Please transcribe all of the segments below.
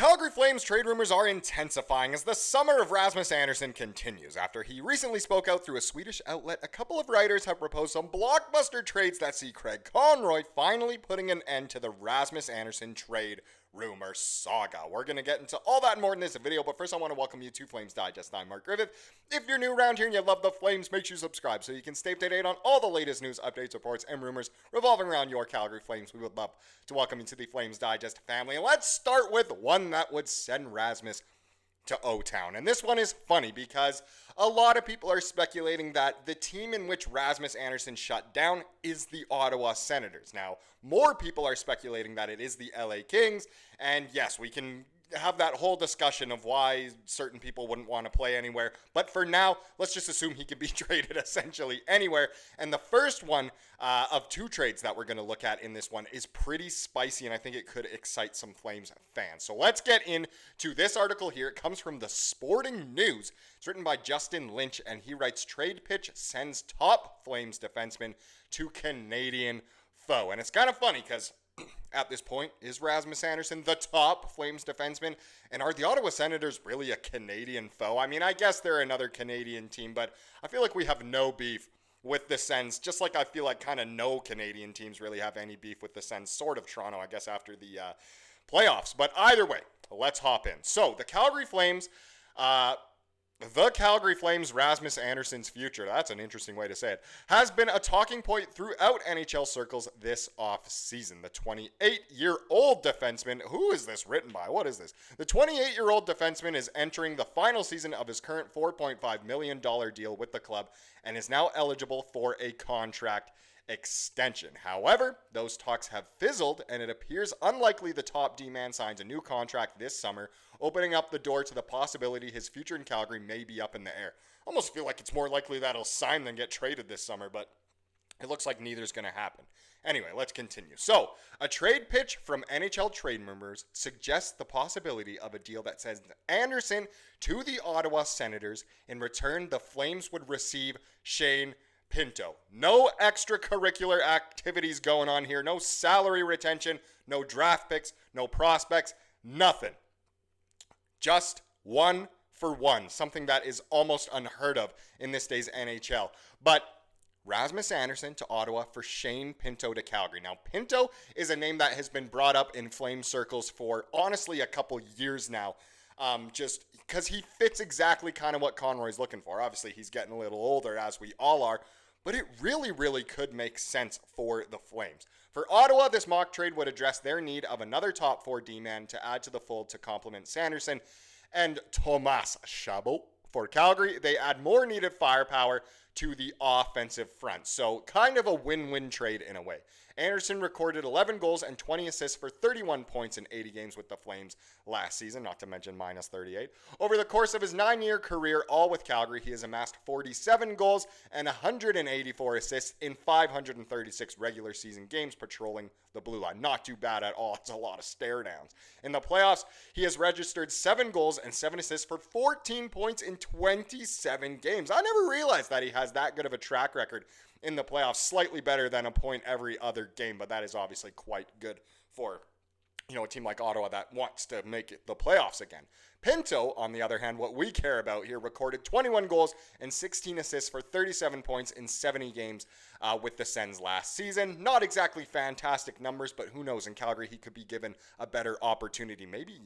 Calgary Flames trade rumors are intensifying as the summer of Rasmus Andersson continues. After he recently spoke out through a Swedish outlet, a couple of writers have proposed some blockbuster trades that see Craig Conroy finally putting an end to the Rasmus Andersson trade rumor saga. We're going to get into all that and more in this video, but first I want to welcome you to Flames Digest. I'm Mark Griffith. If you're new around here and you love the Flames, make sure you subscribe so you can stay up to date on all the latest news, updates, reports, and rumors revolving around your Calgary Flames. We would love to welcome you to the Flames Digest family. And let's start with one that would send Rasmus to O-Town. And this one is funny because a lot of people are speculating that the team in which Rasmus Andersson shut down is the Ottawa Senators. Now, more people are speculating that it is the LA Kings. And yes, we can have that whole discussion of why certain people wouldn't want to play anywhere. But for now, let's just assume he could be traded essentially anywhere. And the first one of two trades that we're going to look at in this one is pretty spicy, and I think it could excite some Flames fans. So let's get into this article here. It comes from the Sporting News. It's written by Justin Lynch, and he writes, trade pitch sends top Flames defenseman to Canadian foe. And it's kind of funny because at this point, is Rasmus Andersson the top Flames defenseman? And are the Ottawa Senators really a Canadian foe? I mean, I guess they're another Canadian team, but I feel like we have no beef with the Sens, just like I feel like kind of no Canadian teams really have any beef with the Sens, sort of Toronto, I guess, after the playoffs. But either way, let's hop in. So, the Calgary Flames, Rasmus Andersson's future, that's an interesting way to say it, has been a talking point throughout NHL circles this offseason. The 28-year-old defenseman, who is this written by? What is this? The 28-year-old defenseman is entering the final season of his current $4.5 million deal with the club and is now eligible for a contract extension. However, those talks have fizzled, and it appears unlikely the top D-man signs a new contract this summer, opening up the door to the possibility his future in Calgary may be up in the air. Almost feel like it's more likely that he'll sign than get traded this summer, but it looks like neither is going to happen. Anyway, let's continue. So, a trade pitch from NHL Trade Rumours suggests the possibility of a deal that sends Andersson to the Ottawa Senators. In return, the Flames would receive Shane Pinto. No extracurricular activities going on here. No salary retention, no draft picks, no prospects, nothing. Just 1-for-1, something that is almost unheard of in this day's NHL. But Rasmus Andersson to Ottawa for Shane Pinto to Calgary. Now, Pinto is a name that has been brought up in Flame circles for honestly a couple years now. Just because he fits exactly kind of what Conroy's looking for. Obviously, he's getting a little older, as we all are, but it really could make sense for the Flames. For Ottawa, this mock trade would address their need of another top 4 D-man to add to the fold to complement Sanderson and Thomas Chabot. For Calgary, they add more needed firepower to the offensive front. So kind of a win-win trade in a way. Andersson recorded 11 goals and 20 assists for 31 points in 80 games with the Flames last season, not to mention minus 38. Over the course of his 9-year career, all with Calgary, he has amassed 47 goals and 184 assists in 536 regular season games patrolling the blue line. Not too bad at all. It's a lot of stare downs. In the playoffs, he has registered 7 goals and 7 assists for 14 points in 27 games. I never realized that he has that good of a track record in the playoffs, slightly better than a point every other game, but that is obviously quite good for a team like Ottawa that wants to make it the playoffs again. Pinto, on the other hand, what we care about here, recorded 21 goals and 16 assists for 37 points in 70 games with the Sens last season. Not exactly fantastic numbers, but who knows? In Calgary, he could be given a better opportunity. Maybe,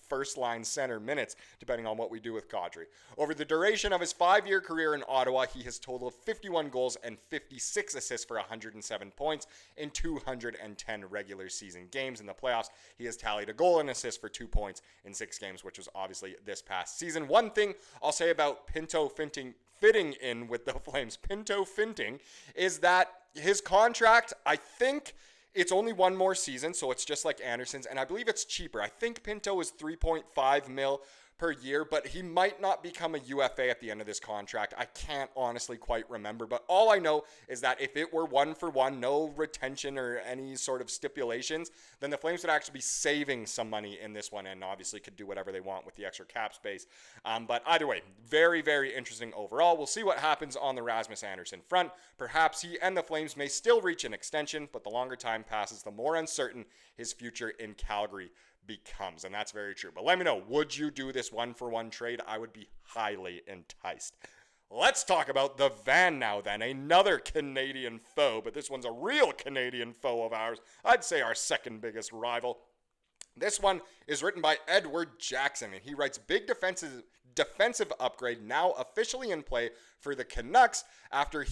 first-line center minutes, depending on what we do with Kadri. Over the duration of his 5-year career in Ottawa, he has totaled 51 goals and 56 assists for 107 points in 210 regular season games. In the playoffs, he has tallied a goal and assist for 2 points in 6 games, which was obviously this past season. One thing I'll say about Pinto fitting in with the Flames, Pinto finting, is that his contract, I think it's only one more season, so it's just like Andersson's, and I believe it's cheaper. I think Pinto is $3.5 million per year, but he might not become a UFA at the end of this contract. I can't honestly quite remember, but all I know is that if it were 1-for-1, no retention or any sort of stipulations, then the Flames would actually be saving some money in this one and obviously could do whatever they want with the extra cap space. But either way, very interesting overall. We'll see what happens on the Rasmus Andersson front. Perhaps he and the Flames may still reach an extension, but the longer time passes, the more uncertain his future in Calgary becomes, and that's very true. But let me know, would you do this one-for-one trade? I would be highly enticed. Let's talk about the van now then, another Canadian foe, but this one's a real Canadian foe of ours. I'd say our second biggest rival. This one is written by Edward Jackson, and he writes, big defensive upgrade now officially in play for the Canucks after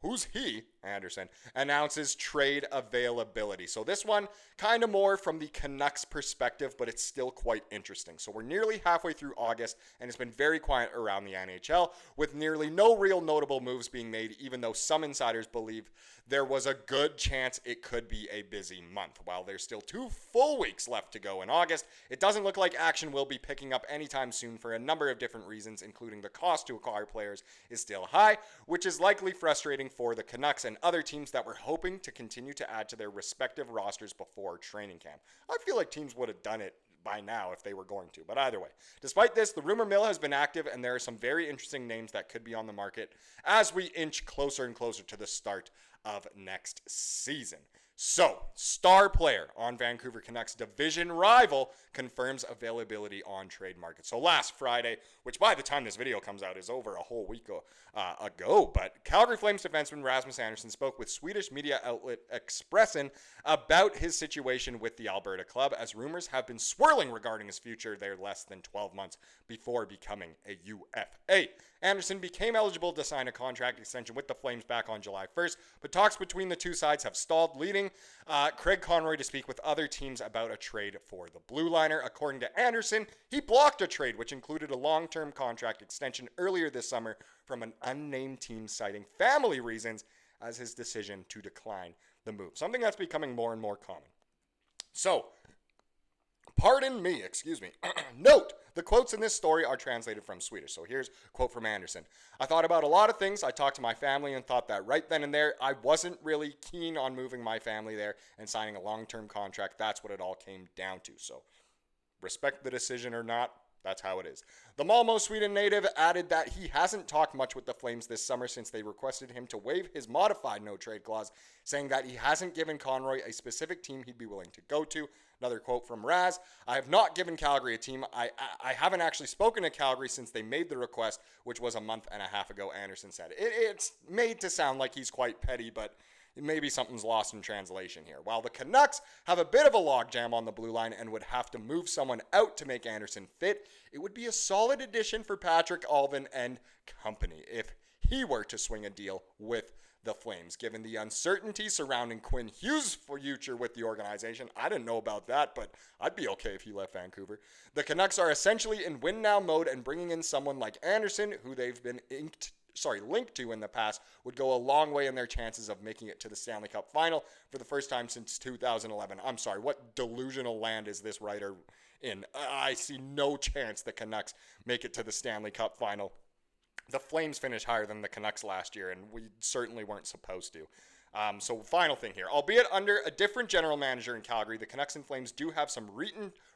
who's he, Andersson, announces trade availability. So this one kind of more from the Canucks perspective, but it's still quite interesting. So we're nearly halfway through August, and it's been very quiet around the NHL, with nearly no real notable moves being made, even though some insiders believe there was a good chance it could be a busy month. While there's still 2 full weeks left to go in August, it doesn't look like action will be picking up anytime soon for a number of different reasons, including the cost to acquire players is still high, which is likely frustrating for the Canucks and other teams that were hoping to continue to add to their respective rosters before training camp. I feel like teams would have done it by now if they were going to, but either way. Despite this, the rumor mill has been active, and there are some very interesting names that could be on the market as we inch closer and closer to the start of next season. So, star player on Vancouver Canucks division rival confirms availability on trade market. So last Friday, which by the time this video comes out is over a whole week ago, but Calgary Flames defenseman Rasmus Andersson spoke with Swedish media outlet Expressen about his situation with the Alberta club, as rumors have been swirling regarding his future there less than 12 months before becoming a UFA. Andersson became eligible to sign a contract extension with the Flames back on July 1st, but talks between the two sides have stalled, leading Craig Conroy to speak with other teams about a trade for the Blue Liner. According to Andersson, he blocked a trade which included a long-term contract extension earlier this summer from an unnamed team, citing family reasons as his decision to decline the move. Something that's becoming more and more common. So, Note, the quotes in this story are translated from Swedish. So here's a quote from Andersson. I thought about a lot of things. I talked to my family and thought that right then and there, I wasn't really keen on moving my family there and signing a long-term contract. That's what it all came down to. So respect the decision or not, that's how it is. The Malmo, Sweden native added that he hasn't talked much with the Flames this summer since they requested him to waive his modified no-trade clause, saying that he hasn't given Conroy a specific team he'd be willing to go to. Another quote from Raz, I have not given Calgary a team. I haven't actually spoken to Calgary since they made the request, which was a month and a half ago, Andersson said. It's made to sound like he's quite petty, but maybe something's lost in translation here. While the Canucks have a bit of a logjam on the blue line and would have to move someone out to make Andersson fit, it would be a solid addition for Patrick Allvin and company if he were to swing a deal with the Flames. Given the uncertainty surrounding Quinn Hughes' future with the organization, I didn't know about that, but I'd be okay if he left Vancouver. The Canucks are essentially in win-now mode, and bringing in someone like Andersson, who they've been linked to in the past, would go a long way in their chances of making it to the Stanley Cup final for the first time since 2011. I'm sorry, what delusional land is this writer in? I see no chance the Canucks make it to the Stanley Cup final. The Flames finished higher than the Canucks last year, and we certainly weren't supposed to. So final thing here. Albeit under a different general manager in Calgary, the Canucks and Flames do have some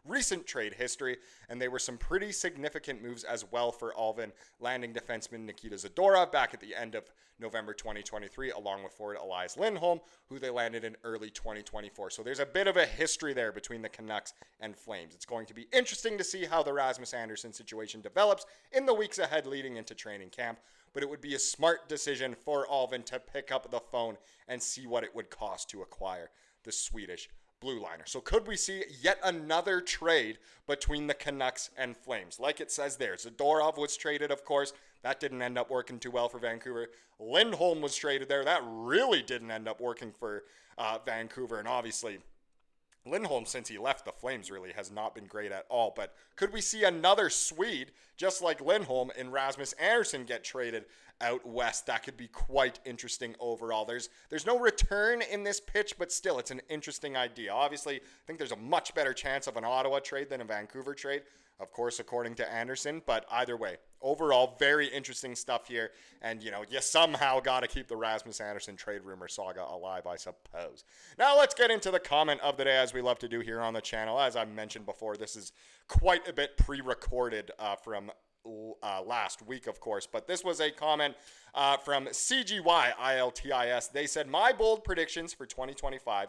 recent trade history, and they were some pretty significant moves as well for Allvin, landing defenseman Nikita Zadorov back at the end of November 2023, along with forward Elias Lindholm, who they landed in early 2024. So there's a bit of a history there between the Canucks and Flames. It's going to be interesting to see how the Rasmus Andersson situation develops in the weeks ahead leading into training camp, but it would be a smart decision for Allvin to pick up the phone and see what it would cost to acquire the Swedish blue liner. So could we see yet another trade between the Canucks and Flames? Like it says there, Zadorov was traded, of course. That didn't end up working too well for Vancouver. Lindholm was traded there. That really didn't end up working for Vancouver. And obviously, Lindholm, since he left the Flames, really has not been great at all. But could we see another Swede, just like Lindholm, and Rasmus Andersson get traded out west? That could be quite interesting overall. There's no return in this pitch, but still, it's an interesting idea. Obviously, I think there's a much better chance of an Ottawa trade than a Vancouver trade, of course, according to Andersson. But either way, overall, very interesting stuff here. And, you somehow got to keep the Rasmus Andersson trade rumor saga alive, I suppose. Now, let's get into the comment of the day, as we love to do here on the channel. As I mentioned before, this is quite a bit pre-recorded from last week, of course. But this was a comment from CGYILTIS. They said, my bold predictions for 2025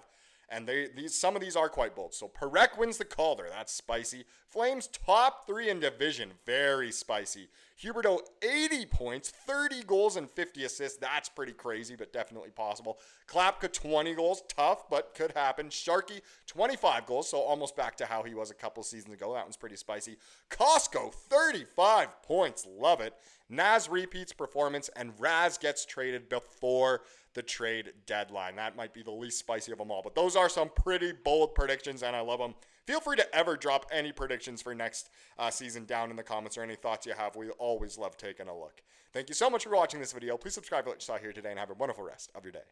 And some of these are quite bold. So Perek wins the Calder. That's spicy. Flames top 3 in division. Very spicy. Huberdeau 80 points, 30 goals and 50 assists. That's pretty crazy, but definitely possible. Klapka 20 goals. Tough, but could happen. Sharky 25 goals, so almost back to how he was a couple seasons ago. That one's pretty spicy. Costco 35 points. Love it. Naz repeats performance, and Raz gets traded before the trade deadline. That might be the least spicy of them all, but those are some pretty bold predictions, and I love them. Feel free to ever drop any predictions for next season down in the comments or any thoughts you have. We always love taking a look. Thank you so much for watching this video. Please subscribe to what you saw here today and have a wonderful rest of your day.